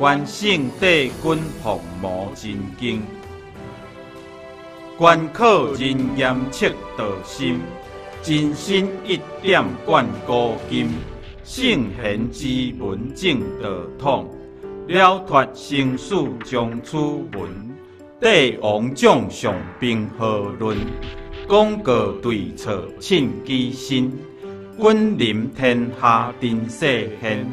关圣帝君伏魔真经，关靠人严切道心，真心一点贯古今。圣贤之文正道统，了脱生死将处文。帝王将相并河论，广告对策称机心。君临天下定世贤，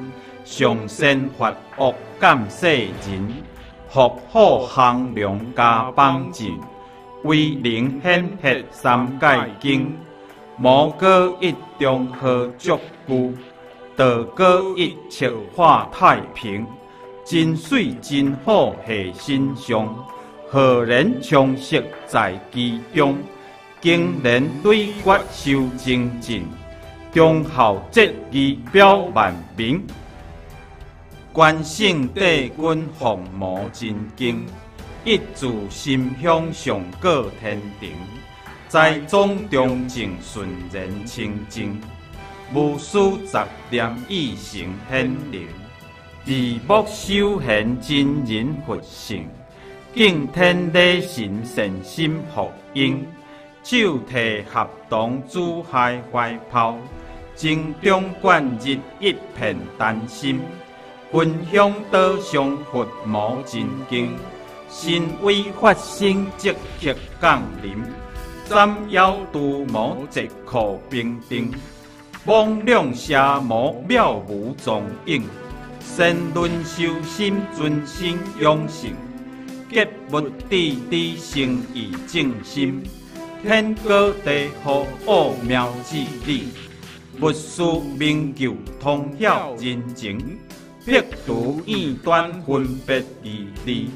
上善发恶感世人。福好行良加帮尽，威灵显赫三界经。魔歌一中和足句，道歌一切化太平。真水真好系心上，何人充实在其中？经人对决修精进，忠孝节义表万民。关圣帝君伏魔真经，一字心向上过天庭。在庄中正顺人清净，无私杂念意成显灵。二目修贤真人佛性，敬天礼神善心福应。手提合同主海怀抱，精中贯日一片丹心。分享道上佛魔真经，心为发生即刻降临。斩妖除魔直苦平定，妄量邪魔妙无踪影。善论修心尊心养性，结物地地生以正心。天高地厚奥妙之理，不思明求通晓人情。辟除异端分别义理，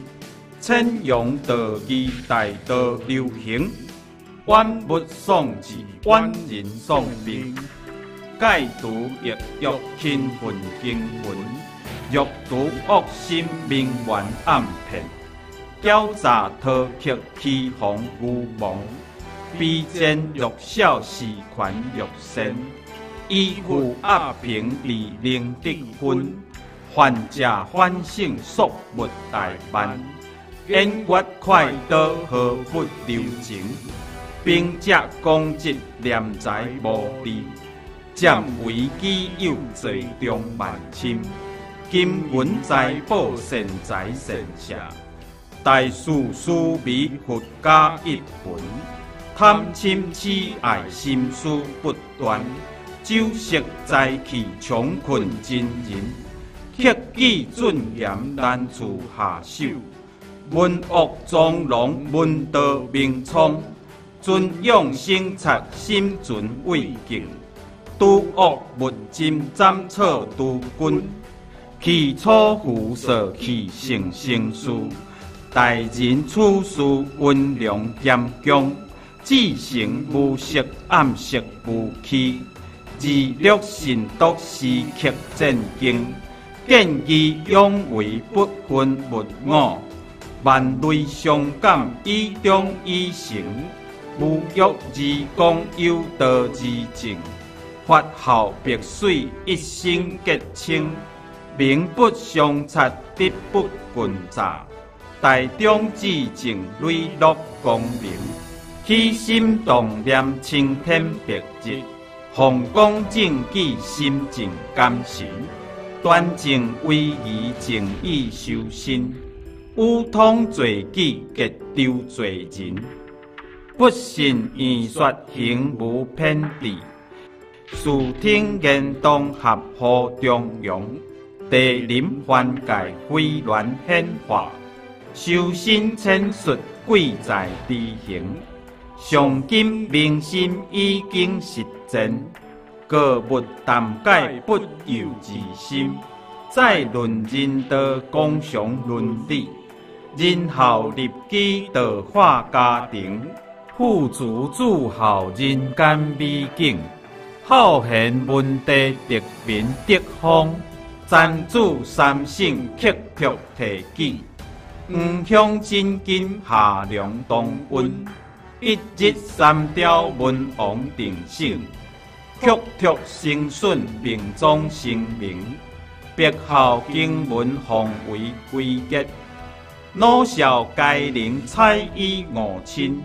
称扬道义大道流行。万物丧志，万人丧命。戒毒亦欲勤奋经文，欲除恶心冥顽暗骗。狡诈饕客欺哄愚妄，逼奸欲笑视权欲善。依附压平利令得分，患者反省速物大办。演决快刀何不留情？兵者公职廉财无利，占为己有罪中万轻。金文财宝善财善社，大事思迷佛家一本。贪嗔痴爱心思不断，酒色财气穷困真人。克己尊严难自下手，文恶装聋文道明聪。尊养生策心存畏敬，拄恶物金斩草除根。起草胡说气性生事，待人处事温良严强。志诚无色暗色无欺，自律慎独时刻正经。见义勇为不分物我，万类相感以忠以诚。无欲而公有道之正，法孝别水一生结清。名不相擦，德不群杂，大中至正磊落光明。起心动念青天白日，弘光正纪心静甘神。端正威仪正义修身，有通罪己结丢罪人。不信言说行无偏地，视听言动合乎中庸。地临凡界非乱显化，修身浅述贵在知行。上今明心已经实践，各物淡解不由自心。再论人道公常伦理，仁孝立己道化家庭。富足主孝人间美景，孝贤文德德民德风。瞻主三省刻刻提己，黄香真金下良当温。一日三雕文王定性，曲曲生顺并庄声名。别校经文奉为归结，老少皆能采衣五亲。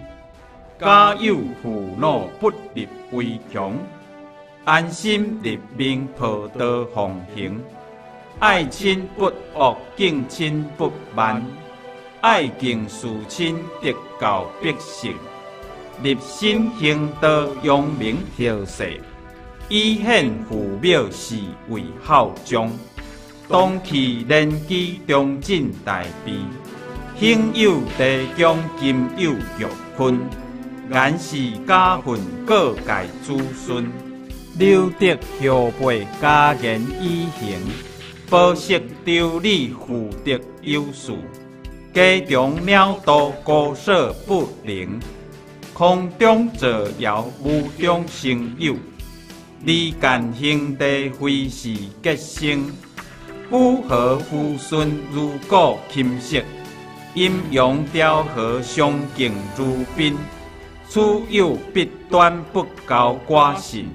家有父老不立威强，安心立命抱道奉行。爱亲不恶，敬亲不慢，爱敬事亲，德教百姓。立心行道，扬名后世，以显父庙是为孝忠。当期连基中进大备，兴有地强，今有玉坤。言是家训，各界子孙，留德后辈，家言以行。保息朝礼，父德有事。家中鸟道，高舍不灵。空中造谣，无中生有。离间兄弟，非是结生。夫和夫孙，如果亲戚。阴阳调和，相敬如宾。处有必断，不交寡信。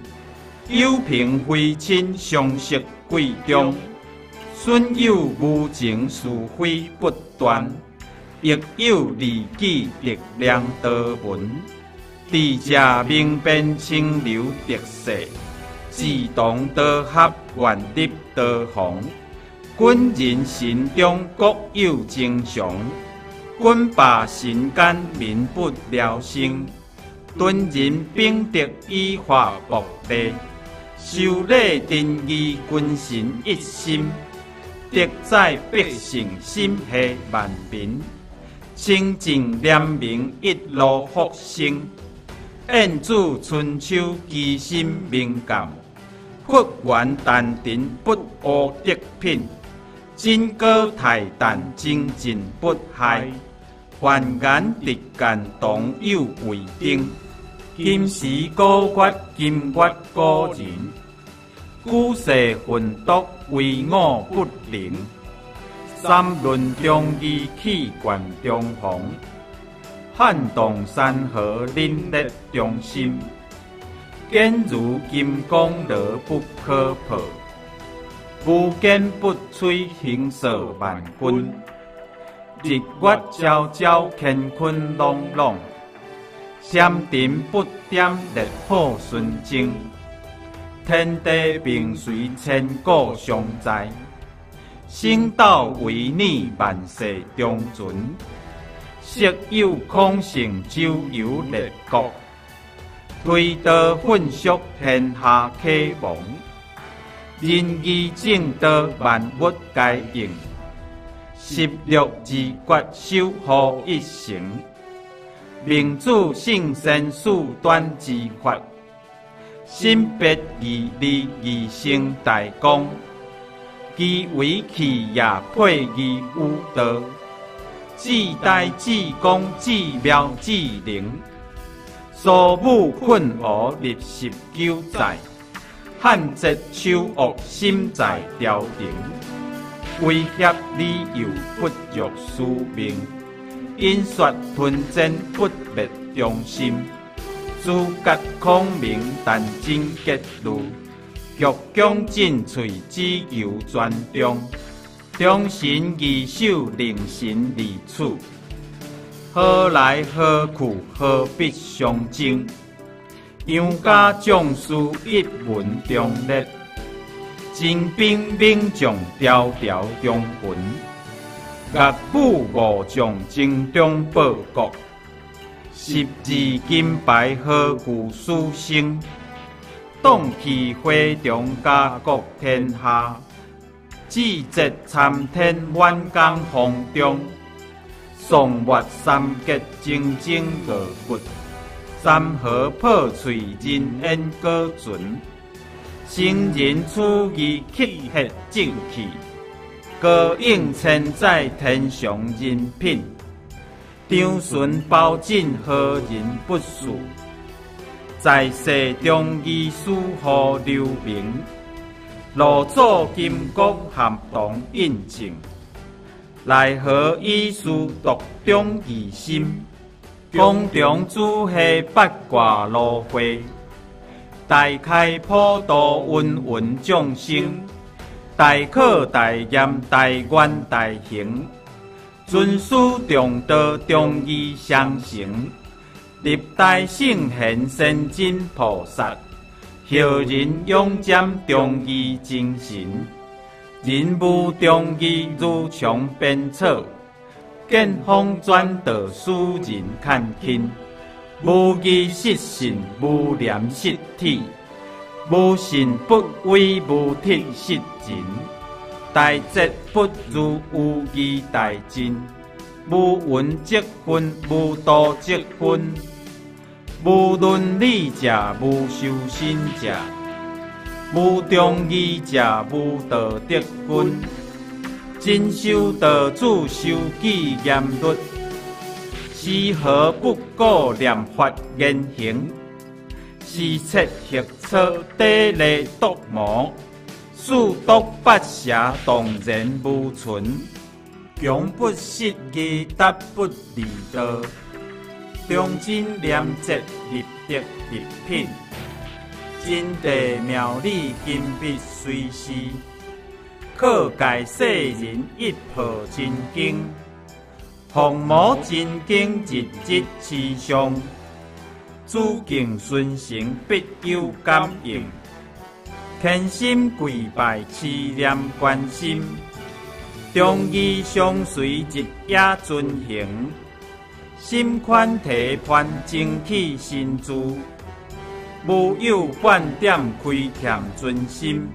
有朋非亲，相识贵重。损友无情，是非不断。亦有利己，力量多文。智者明辨，清流得势。志同道合，愿力多宏。君人心中，各有正常。君霸神间，民不聊生。敦人秉德，以化薄地。修礼仁义，君臣一心。德载百姓，心系万民。清净廉明，一路复兴。燕子春秋，其心明鉴。佛缘丹田，不污德品。真果泰淡，精进不害。凡言直间，同有为定。今时古月，今月古人。古世混浊，为我不灵。三论中义，气贯中宏。撼动山河，凛冽中心。坚如金刚，柔不可破。无坚不摧，形色万钧。日月昭昭，乾坤朗朗。闪电不点，烈火纯正。天地并随，千古常在。圣道为你，万世中存。昔有孔圣，周游列国。推刀奋速，天下启蒙。仁义正道，万物皆应。16字诀，守护一生。明主圣贤，数端之法。心别义理，义成大功。其为气也，配义有道。至大至公，至妙至灵。苏武困俄，立19载。汉贼秋恶，心在朝廷。威胁理由，不辱使命。因说吞战，不灭忠心。资格孔明，但真结路。欲将进取，只求全忠。忠臣义守，令神离处。何来何去，何必相争？杨家将士，一文忠烈。精兵猛将，条条忠魂。岳武武将，精忠报国。12金牌，好故事生。荡气回肠，家国天下。志节参天，万江洪中。宋末三杰，精精过骨。三河破碎，人烟过存。圣人处义，气血正气。高应千载，天上人品。张巡包拯，何人不恕？在世忠义，史乎留名。老祖金国，含同印证。奈何以事独忠义心？宫中主下，八卦罗会。大开普渡，芸芸众生。大考大验大愿大行，尊师重道忠义相承，历代圣贤先进菩萨，后人永瞻忠义精神，人无忠义如墙边草，见风转道使人看轻，无义失信，无廉失体。无信不威，无铁失人。大节不如有义大进，无文则分，无道则分。无伦理者，无修身者；无忠义者，无道德分。真修道主，修己严律，丝毫不顾念法言行。施策学策，砥砺独磨，数毒百邪，当然无存。强不失义，达不离道，忠贞廉洁，立德立品。真谛妙理，金碧随时，课戒世人一破真经。弘魔真经，日日持上。诸敬顺承，必有感应；虔心跪拜，持念观心。忠义相随，日夜遵行。心宽体宽，精气神足。无有半点亏欠尊心。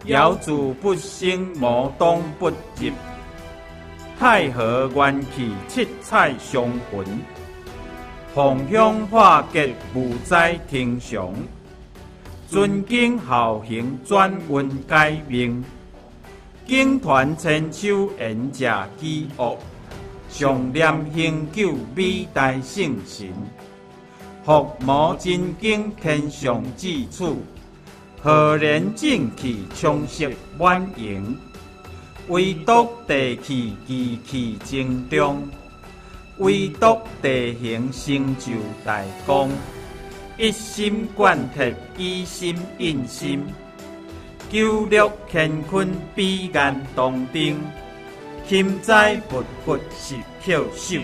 遥祝不生，魔当不入。太和元气，七彩相魂。弘香化结，无在天常；尊敬孝行，转运改命。经传千秋，言者基恶；常念恒久，美大圣神。伏魔真经，天上至处；浩然正气，充实满盈。唯独地气，奇气精中。唯独地形，成就大功。一心贯彻，以心印心。九六乾坤，彼岸当定。钦在佛佛是巧手。